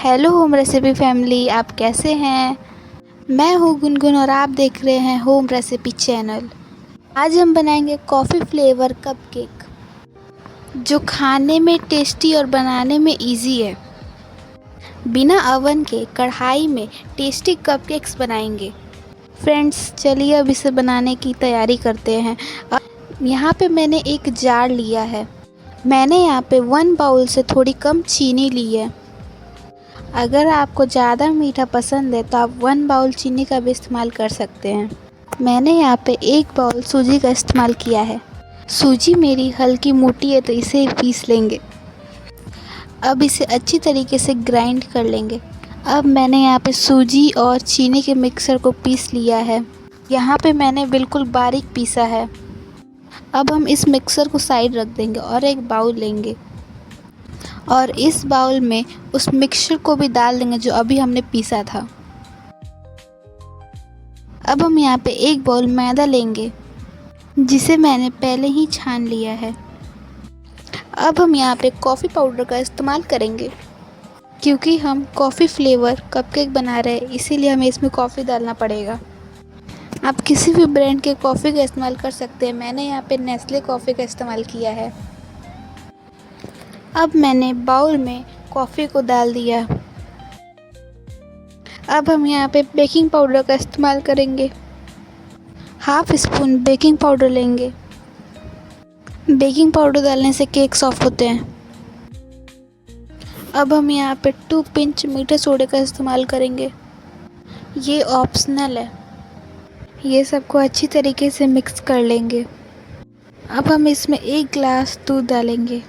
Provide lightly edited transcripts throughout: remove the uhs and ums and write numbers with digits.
Hello home recipe family, आप कैसे हैं। मैं हूँ गुनगुन और आप देख रहे हैं होम रेसिपी चैनल। आज हम बनाएंगे कॉफ़ी फ्लेवर कपकेक जो खाने में टेस्टी और बनाने में इजी है। बिना ओवन के कढ़ाई में टेस्टी कपकेक्स बनाएंगे। फ्रेंड्स, चलिए अब इसे बनाने की तैयारी करते हैं। यहाँ पे मैंने एक जार लिया है। मैंने यहाँ पे 1 बाउल से थोड़ी कम चीनी ली है। अगर आपको ज़्यादा मीठा पसंद है तो आप 1 बाउल चीनी का भी इस्तेमाल कर सकते हैं। मैंने यहाँ पे 1 बाउल सूजी का इस्तेमाल किया है। सूजी मेरी हल्की मोटी है तो इसे पीस लेंगे। अब इसे अच्छी तरीके से ग्राइंड कर लेंगे। अब मैंने यहाँ पे सूजी और चीनी के मिक्सर को पीस लिया है। यहाँ पे मैंने बिल्कुल बारीक पीसा है। अब हम इस मिक्सर को साइड रख देंगे और एक बाउल लेंगे और इस बाउल में उस मिक्सचर को भी डाल देंगे जो अभी हमने पीसा था। अब हम यहाँ पे 1 बाउल मैदा लेंगे जिसे मैंने पहले ही छान लिया है। अब हम यहाँ पे कॉफ़ी पाउडर का इस्तेमाल करेंगे क्योंकि हम कॉफ़ी फ्लेवर कपकेक बना रहे हैं, इसीलिए हमें इसमें कॉफ़ी डालना पड़ेगा। आप किसी भी ब्रांड के कॉफ़ी का इस्तेमाल कर सकते हैं। मैंने यहाँ पे नेस्ले कॉफ़ी का इस्तेमाल किया है। अब मैंने बाउल में कॉफ़ी को डाल दिया। अब हम यहाँ पे बेकिंग पाउडर का इस्तेमाल करेंगे। हाफ स्पून बेकिंग पाउडर लेंगे। बेकिंग पाउडर डालने से केक सॉफ्ट होते हैं। अब हम यहाँ पे 2 पिंच मीठे सोडे का इस्तेमाल करेंगे। ये ऑप्शनल है। ये सबको अच्छी तरीके से मिक्स कर लेंगे। अब हम इसमें 1 गिलास दूध डालेंगे।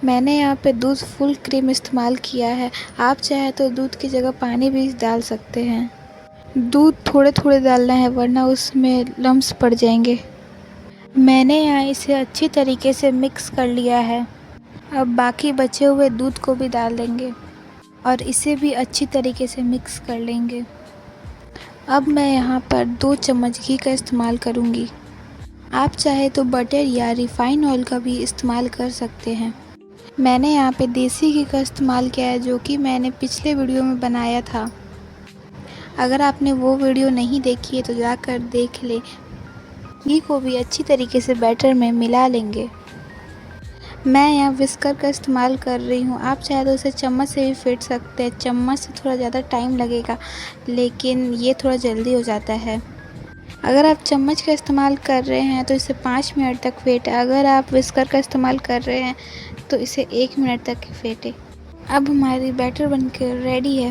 मैंने यहाँ पे दूध फुल क्रीम इस्तेमाल किया है। आप चाहे तो दूध की जगह पानी भी डाल सकते हैं। दूध थोड़े थोड़े डालना है वरना उसमें लम्स पड़ जाएंगे। मैंने यहाँ इसे अच्छी तरीके से मिक्स कर लिया है। अब बाकी बचे हुए दूध को भी डाल देंगे और इसे भी अच्छी तरीके से मिक्स कर लेंगे। अब मैं यहाँ पर 2 चम्मच घी का इस्तेमाल करूँगी। आप चाहे तो बटर या रिफ़ाइन ऑयल का भी इस्तेमाल कर सकते हैं। मैंने यहाँ पे देसी घी का इस्तेमाल किया है जो कि मैंने पिछले वीडियो में बनाया था। अगर आपने वो वीडियो नहीं देखी है तो जाकर देख लें। घी को भी अच्छी तरीके से बैटर में मिला लेंगे। मैं यहाँ विस्कर का इस्तेमाल कर रही हूँ। आप चाहे तो इसे चम्मच से भी फेंट सकते हैं। चम्मच से थोड़ा ज़्यादा टाइम लगेगा लेकिन ये थोड़ा जल्दी हो जाता है। अगर आप चम्मच का इस्तेमाल कर रहे हैं तो इसे 5 मिनट तक फेंटें। अगर आप विस्कर का इस्तेमाल कर रहे हैं तो इसे 1 मिनट तक फेंटें। अब हमारी बैटर बनकर रेडी है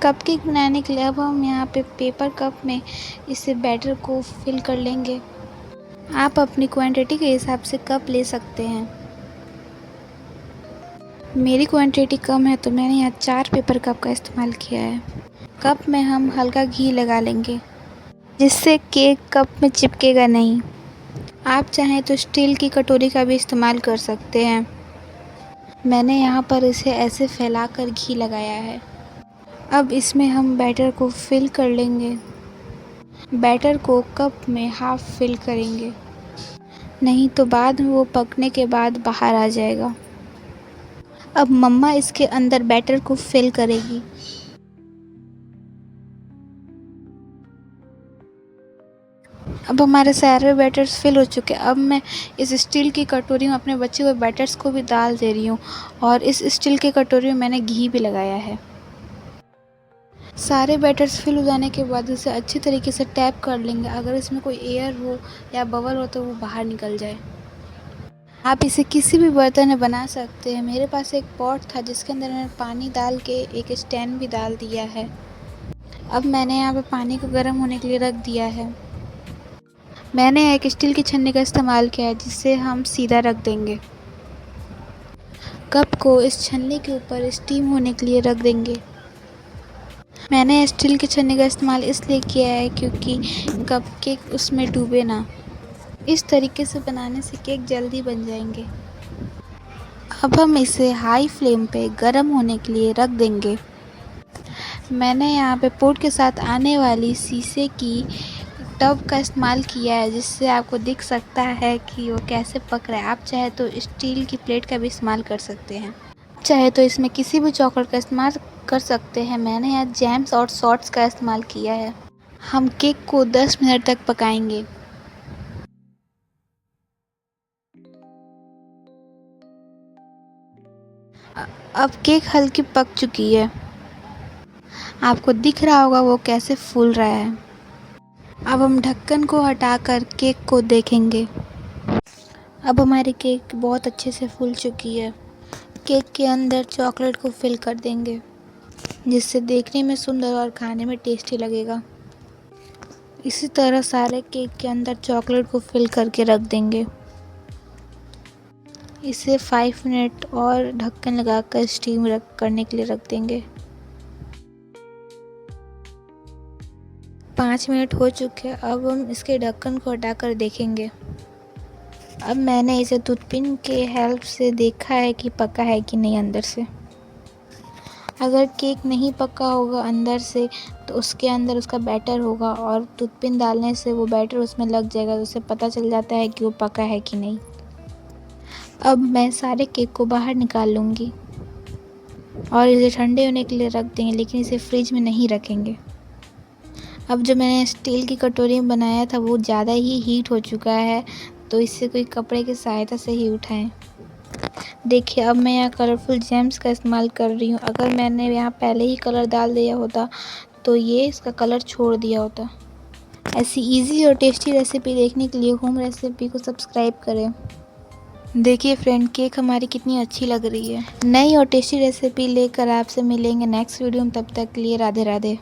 कपकेक बनाने के लिए। अब हम यहाँ पे पेपर कप में इसे बैटर को फिल कर लेंगे। आप अपनी क्वांटिटी के हिसाब से कप ले सकते हैं। मेरी क्वांटिटी कम है तो मैंने यहाँ 4 पेपर कप का इस्तेमाल किया है। कप में हम हल्का घी लगा लेंगे जिससे केक कप में चिपकेगा नहीं। आप चाहें तो स्टील की कटोरी का भी इस्तेमाल कर सकते हैं। मैंने यहाँ पर इसे ऐसे फैलाकर घी लगाया है। अब इसमें हम बैटर को फिल कर लेंगे। बैटर को कप में हाफ फिल करेंगे, नहीं तो बाद में वो पकने के बाद बाहर आ जाएगा। अब मम्मा इसके अंदर बैटर को फिल करेगी। अब हमारे सारे बैटर्स फिल हो चुके हैं। अब मैं इस स्टील की कटोरी में अपने बचे हुए बैटर्स को भी डाल दे रही हूँ और इस स्टील की कटोरी में मैंने घी भी लगाया है। सारे बैटर्स फिल हो जाने के बाद इसे अच्छी तरीके से टैप कर लेंगे। अगर इसमें कोई एयर हो या बबल हो तो वो बाहर निकल जाए। आप इसे किसी भी बर्तन में बना सकते हैं। मेरे पास एक पॉट था जिसके अंदर मैंने पानी डाल के एक स्टैंड भी डाल दिया है। अब मैंने यहाँ पे पानी को गर्म होने के लिए रख दिया है। मैंने एक स्टील की छन्नी का इस्तेमाल किया है जिससे हम सीधा रख देंगे। कप को इस छन्नी के ऊपर स्टीम होने के लिए रख देंगे। मैंने स्टील की छन्नी का इस्तेमाल इसलिए किया है क्योंकि कपकेक उसमें डूबे ना। इस तरीके से बनाने से केक जल्दी बन जाएंगे। अब हम इसे हाई फ्लेम पे गर्म होने के लिए रख देंगे। मैंने यहाँ पे पोट के साथ आने वाली शीशे की टब का इस्तेमाल किया है जिससे आपको दिख सकता है कि वो कैसे पक रहा है। आप चाहे तो स्टील की प्लेट का भी इस्तेमाल कर सकते हैं। चाहे तो इसमें किसी भी चॉकलेट का इस्तेमाल कर सकते हैं। मैंने यहाँ जैम्स और सॉल्ट्स का इस्तेमाल किया है। हम केक को 10 मिनट तक पकाएंगे। अब केक हल्की पक चुकी है। आपको दिख रहा होगा वो कैसे फूल रहा है। अब हम ढक्कन को हटाकर केक को देखेंगे। अब हमारी केक बहुत अच्छे से फूल चुकी है। केक के अंदर चॉकलेट को फिल कर देंगे, जिससे देखने में सुंदर और खाने में टेस्टी लगेगा। इसी तरह सारे केक के अंदर चॉकलेट को फिल करके रख देंगे। इसे 5 मिनट और ढक्कन लगाकर स्टीम करने के लिए रख देंगे। 5 मिनट हो चुके हैं। अब हम इसके ढक्कन को हटाकर देखेंगे। अब मैंने इसे टूथपिन के हेल्प से देखा है कि पका है कि नहीं अंदर से। अगर केक नहीं पका होगा अंदर से तो उसके अंदर उसका बैटर होगा और टूथपिन डालने से वो बैटर उसमें लग जाएगा, तो उससे पता चल जाता है कि वो पका है कि नहीं। अब मैं सारे केक को बाहर निकाल लूँगी और इसे ठंडे होने के लिए रख देंगे, लेकिन इसे फ्रिज में नहीं रखेंगे। अब जो मैंने स्टील की कटोरी में बनाया था वो ज़्यादा ही हीट हो चुका है, तो इससे कोई कपड़े की सहायता से ही उठाएं। देखिए अब मैं यहाँ कलरफुल जेम्स का इस्तेमाल कर रही हूँ। अगर मैंने यहाँ पहले ही कलर डाल दिया होता तो ये इसका कलर छोड़ दिया होता। ऐसी इजी और टेस्टी रेसिपी देखने के लिए होम रेसिपी को सब्सक्राइब करें। देखिए फ्रेंड, केक हमारी कितनी अच्छी लग रही है। नई और टेस्टी रेसिपी लेकर आपसे मिलेंगे नेक्स्ट वीडियो में। तब तक के लिए राधे राधे।